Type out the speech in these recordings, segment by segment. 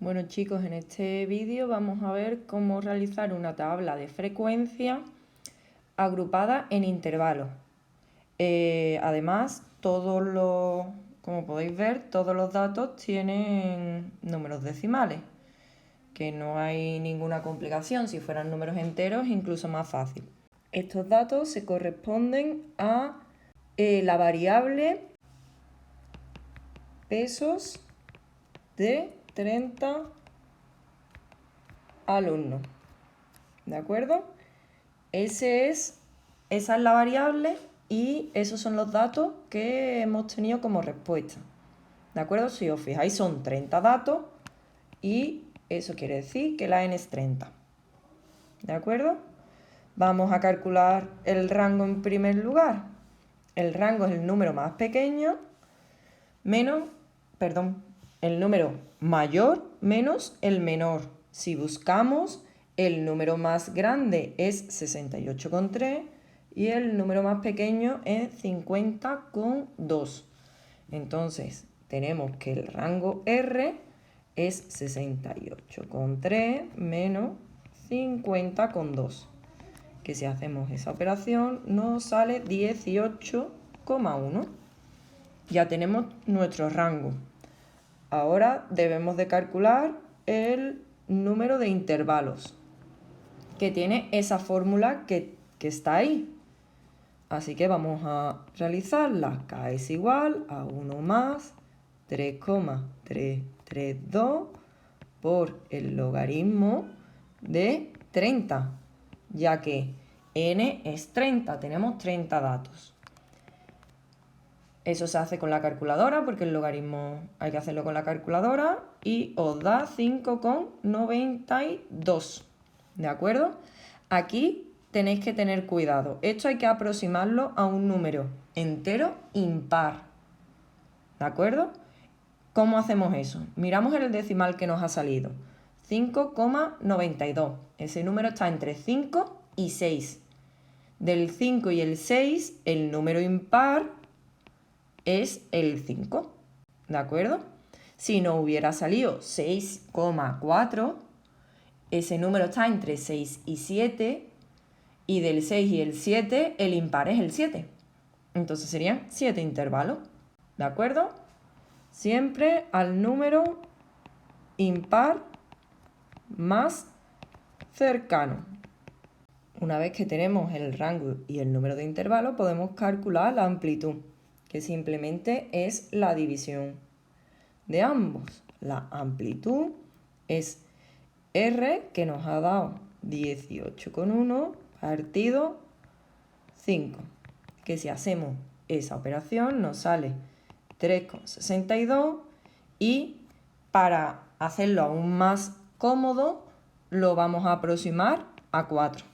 Bueno chicos, en este vídeo vamos a ver cómo realizar una tabla de frecuencia agrupada en intervalos. Además, como podéis ver, todos los datos tienen números decimales, que no hay ninguna complicación. Si fueran números enteros, incluso más fácil. Estos datos se corresponden a la variable pesos de 30 alumnos. ¿De acuerdo? Esa es la variable y esos son los datos que hemos tenido como respuesta. ¿De acuerdo? Si os fijáis, son 30 datos y eso quiere decir que la n es 30. ¿De acuerdo? Vamos a calcular el rango en primer lugar. El rango es el número más pequeño el número mayor menos el menor. Si buscamos, el número más grande es 68,3 y el número más pequeño es 50,2. Entonces, tenemos que el rango R es 68,3 menos 50,2. Que si hacemos esa operación nos sale 18,1. Ya tenemos nuestro rango. Ahora debemos de calcular el número de intervalos que tiene esa fórmula que está ahí. Así que vamos a realizarla. K es igual a 1 más 3,332 por el logaritmo de 30, ya que n es 30, tenemos 30 datos. Eso se hace con la calculadora, porque el logaritmo hay que hacerlo con la calculadora, y os da 5,92. ¿De acuerdo? Aquí tenéis que tener cuidado. Esto hay que aproximarlo a un número entero impar. ¿De acuerdo? ¿Cómo hacemos eso? Miramos el decimal que nos ha salido. 5,92. Ese número está entre 5 y 6. Del 5 y el 6, el número impar es el 5, ¿de acuerdo? Si no hubiera salido 6,4, ese número está entre 6 y 7, y del 6 y el 7, el impar es el 7. Entonces serían 7 intervalos, ¿de acuerdo? Siempre al número impar más cercano. Una vez que tenemos el rango y el número de intervalos, podemos calcular la amplitud, que simplemente es la división de ambos. La amplitud es R, que nos ha dado 18,1 partido 5, que si hacemos esa operación nos sale 3,62, y para hacerlo aún más cómodo lo vamos a aproximar a 4.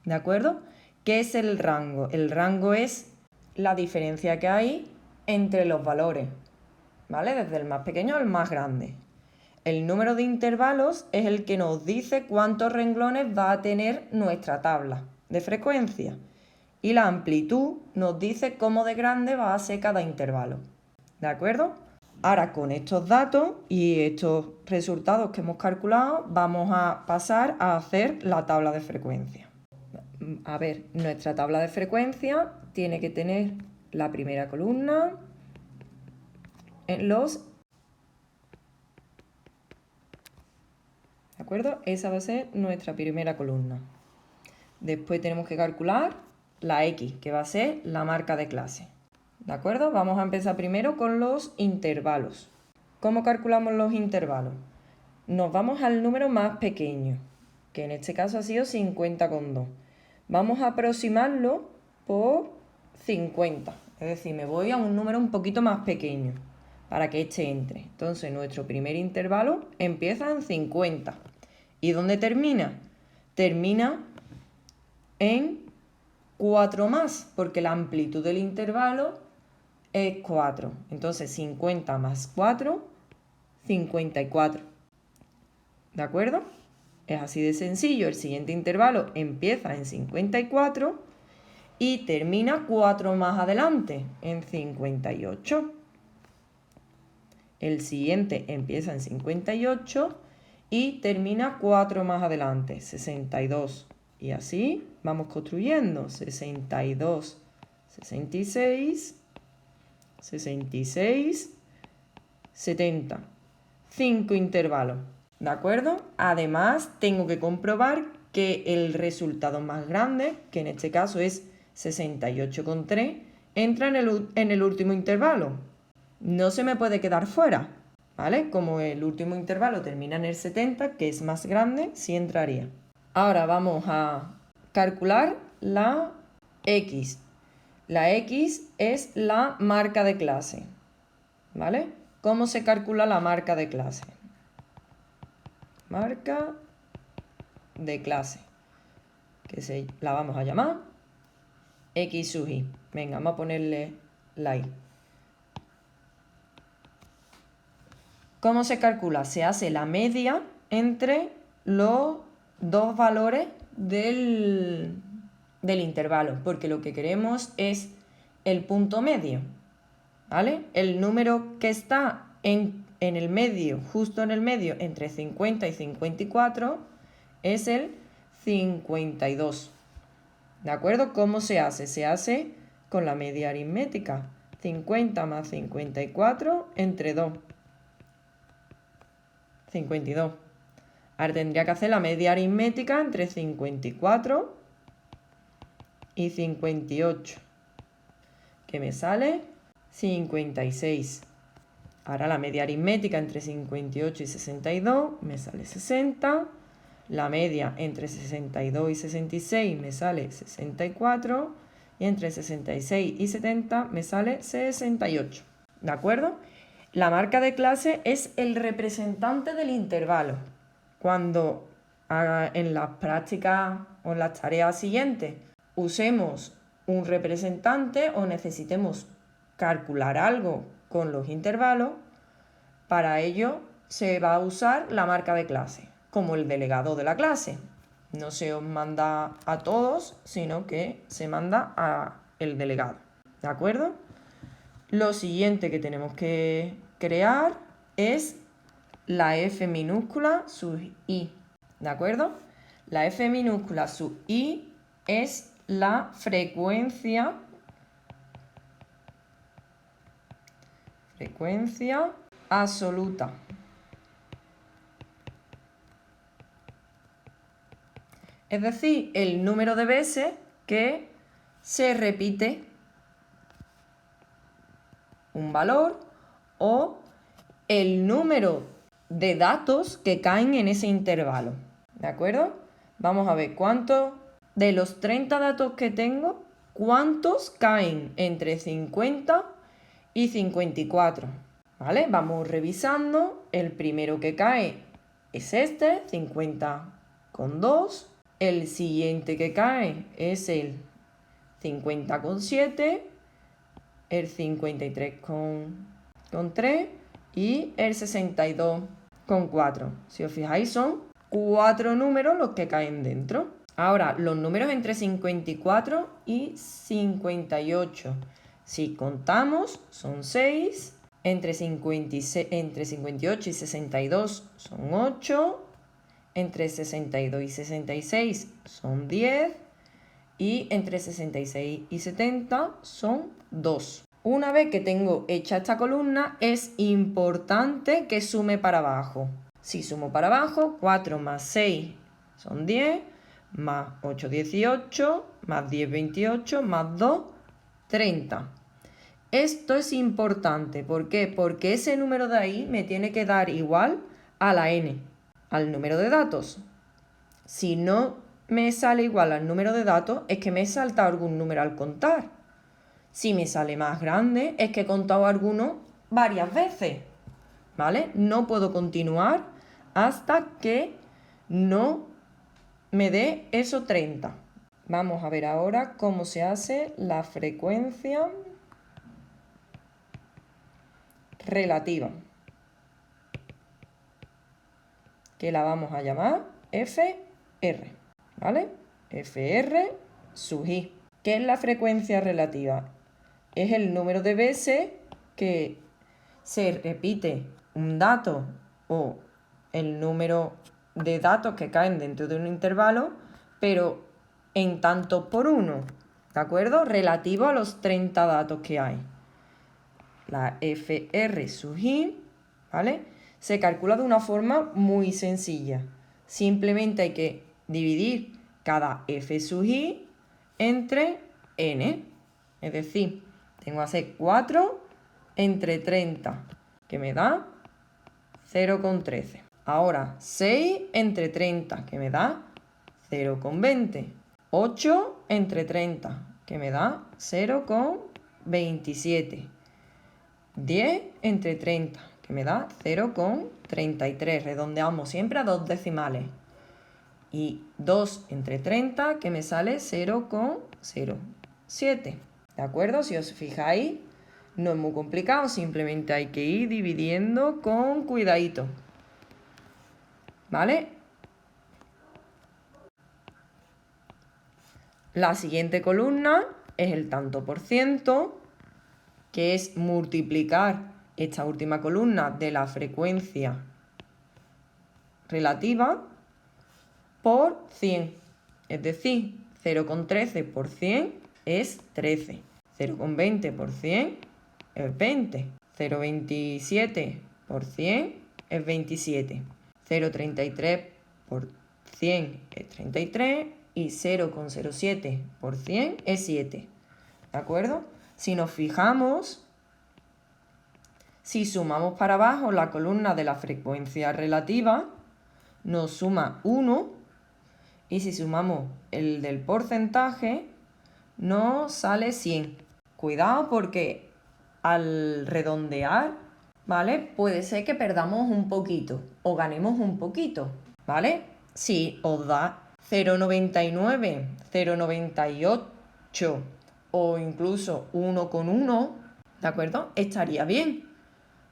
¿De acuerdo? ¿Qué es el rango? El rango es la diferencia que hay entre los valores, ¿vale? Desde el más pequeño al más grande. El número de intervalos es el que nos dice cuántos renglones va a tener nuestra tabla de frecuencia. Y la amplitud nos dice cómo de grande va a ser cada intervalo. ¿De acuerdo? Ahora, con estos datos y estos resultados que hemos calculado, vamos a pasar a hacer la tabla de frecuencia. A ver, nuestra tabla de frecuencia tiene que tener la primera columna en los... ¿De acuerdo? Esa va a ser nuestra primera columna. Después tenemos que calcular la X, que va a ser la marca de clase. ¿De acuerdo? Vamos a empezar primero con los intervalos. ¿Cómo calculamos los intervalos? Nos vamos al número más pequeño, que en este caso ha sido 50,2. Vamos a aproximarlo por 50. Es decir, me voy a un número un poquito más pequeño para que este entre. Entonces, nuestro primer intervalo empieza en 50. ¿Y dónde termina? Termina en 4 más, porque la amplitud del intervalo es 4. Entonces, 50 más 4, 54. ¿De acuerdo? Es así de sencillo. El siguiente intervalo empieza en 54 y termina 4 más adelante, en 58. el siguiente empieza en 58 y termina 4 más adelante, 62. Y así vamos construyendo 62, 66, 66, 70. 5 intervalos, ¿de acuerdo? Además, tengo que comprobar que el resultado más grande, que en este caso es 68,3, entra en el último intervalo. No se me puede quedar fuera, ¿vale? Como el último intervalo termina en el 70, que es más grande, sí entraría. Ahora vamos a calcular la X. La X es la marca de clase, ¿vale? ¿Cómo se calcula la marca de clase? Marca de clase, que la vamos a llamar X sub I. Venga, vamos a ponerle la I. ¿Cómo se calcula? Se hace la media entre los dos valores del intervalo, porque lo que queremos es el punto medio, ¿vale? El número que está en el medio, justo en el medio, entre 50 y 54, es el 52. ¿De acuerdo? ¿Cómo se hace? Se hace con la media aritmética. 50 más 54 entre 2. 52. Ahora tendría que hacer la media aritmética entre 54 y 58, que me sale 56. Ahora la media aritmética entre 58 y 62 me sale 60. La media entre 62 y 66 me sale 64. Y entre 66 y 70 me sale 68. ¿De acuerdo? La marca de clase es el representante del intervalo. Cuando en las prácticas o en las tareas siguientes usemos un representante o necesitemos calcular algo con los intervalos, para ello se va a usar la marca de clase, como el delegado de la clase. No se os manda a todos, sino que se manda al delegado. ¿De acuerdo? Lo siguiente que tenemos que crear es la F minúscula sub I. ¿De acuerdo? La F minúscula sub I es la frecuencia absoluta. Es decir, el número de veces que se repite un valor o el número de datos que caen en ese intervalo. ¿De acuerdo? Vamos a ver cuántos de los 30 datos que tengo, cuántos caen entre 50 y 54. ¿Vale? Vamos revisando. El primero que cae es este, 50,2. El siguiente que cae es el 50,7. El 53,3 y el 62,4. Si os fijáis, son 4 números los que caen dentro. Ahora, los números entre 54 y 58. Si contamos, son 6. Entre 58 y 62 son 8. Entre 62 y 66 son 10. Y entre 66 y 70 son 2. Una vez que tengo hecha esta columna, es importante que sume para abajo. Si sumo para abajo, 4 más 6 son 10, más 8, 18, más 10, 28, más 2, 30. Esto es importante. ¿Por qué? Porque ese número de ahí me tiene que dar igual a la n, al número de datos. Si no me sale igual al número de datos, es que me he saltado algún número al contar. Si me sale más grande, es que he contado alguno varias veces, ¿vale? No puedo continuar hasta que no me dé eso 30. Vamos a ver ahora cómo se hace la frecuencia relativa, que la vamos a llamar FR, ¿vale? FR sub I. ¿Qué es la frecuencia relativa? Es el número de veces que se repite un dato o el número de datos que caen dentro de un intervalo, pero en tantos por uno, ¿de acuerdo? Relativo a los 30 datos que hay. La FR sub i, ¿vale? Se calcula de una forma muy sencilla. Simplemente hay que dividir cada F sub i entre n. Es decir, tengo que hacer 4 entre 30, que me da 0,13. Ahora 6 entre 30, que me da 0,20. 8 entre 30, que me da 0,27. 10 entre 30, que me da 0,33. Redondeamos siempre a dos decimales. Y 2 entre 30, que me sale 0,07. ¿De acuerdo? Si os fijáis, no es muy complicado, simplemente hay que ir dividiendo con cuidadito. ¿Vale? La siguiente columna es el tanto por ciento, que es multiplicar esta última columna de la frecuencia relativa por 100. Es decir, 0,13 por 100 es 13. 0,20 por 100 es 20. 0,27 por 100 es 27. 0,33 por 100 es 33 y 0,07 por 100 es 7. ¿De acuerdo? Si nos fijamos, si sumamos para abajo la columna de la frecuencia relativa, nos suma 1, y si sumamos el del porcentaje, nos sale 100. Cuidado porque al redondear, ¿vale? Puede ser que perdamos un poquito o ganemos un poquito, ¿vale? Si os da 0,99, 0,98 o incluso 1,1, ¿de acuerdo? Estaría bien,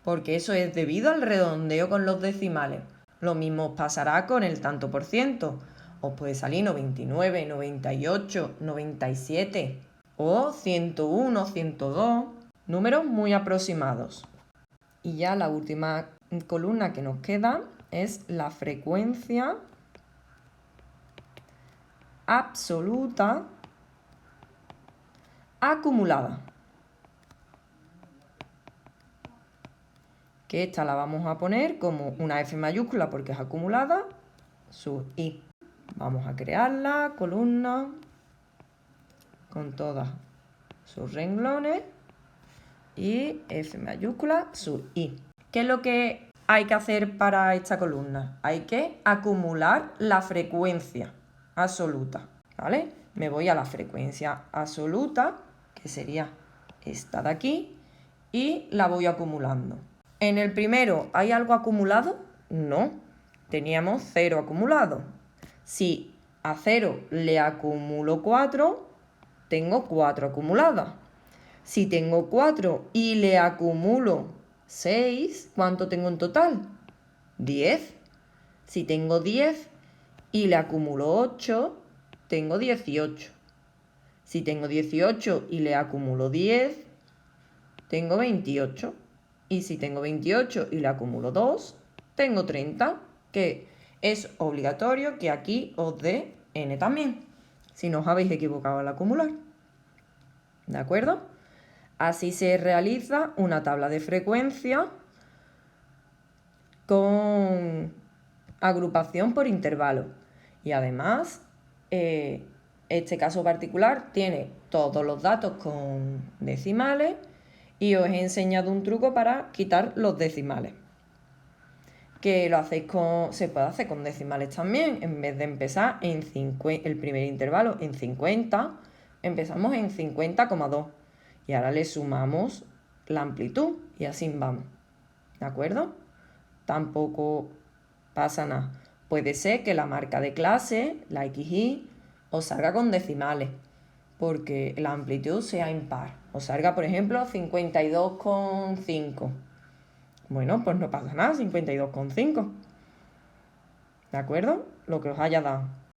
porque eso es debido al redondeo con los decimales. Lo mismo os pasará con el tanto por ciento. Os puede salir 99, 98, 97 o 101, 102. Números muy aproximados. Y ya la última columna que nos queda es la frecuencia absoluta acumulada. Que esta la vamos a poner como una F mayúscula porque es acumulada, sub i. Vamos a crearla, columna, con todas sus renglones y F mayúscula sub i. ¿Qué es lo que hay que hacer para esta columna? Hay que acumular la frecuencia absoluta, ¿vale? Me voy a la frecuencia absoluta, que sería esta de aquí, y la voy acumulando. ¿En el primero hay algo acumulado? No, teníamos 0 acumulado. Si a 0 le acumulo 4, tengo 4 acumuladas. Si tengo 4 y le acumulo 6, ¿cuánto tengo en total? 10. Si tengo 10 y le acumulo 8, tengo 18. Si tengo 18 y le acumulo 10, tengo 28. Y si tengo 28 y le acumulo 2, tengo 30, que es obligatorio que aquí os dé n también, si no os habéis equivocado al acumular. ¿De acuerdo? Así se realiza una tabla de frecuencia con agrupación por intervalo. Y además, este caso particular tiene todos los datos con decimales y os he enseñado un truco para quitar los decimales. Que lo hacéis se puede hacer con decimales también. En vez de empezar en el primer intervalo en 50, empezamos en 50,2. Y ahora le sumamos la amplitud y así vamos. ¿De acuerdo? Tampoco pasa nada. Puede ser que la marca de clase, la XY, os salga con decimales, porque la amplitud sea impar. Os salga, por ejemplo, 52,5. Bueno, pues no pasa nada, 52,5. ¿De acuerdo? Lo que os haya dado.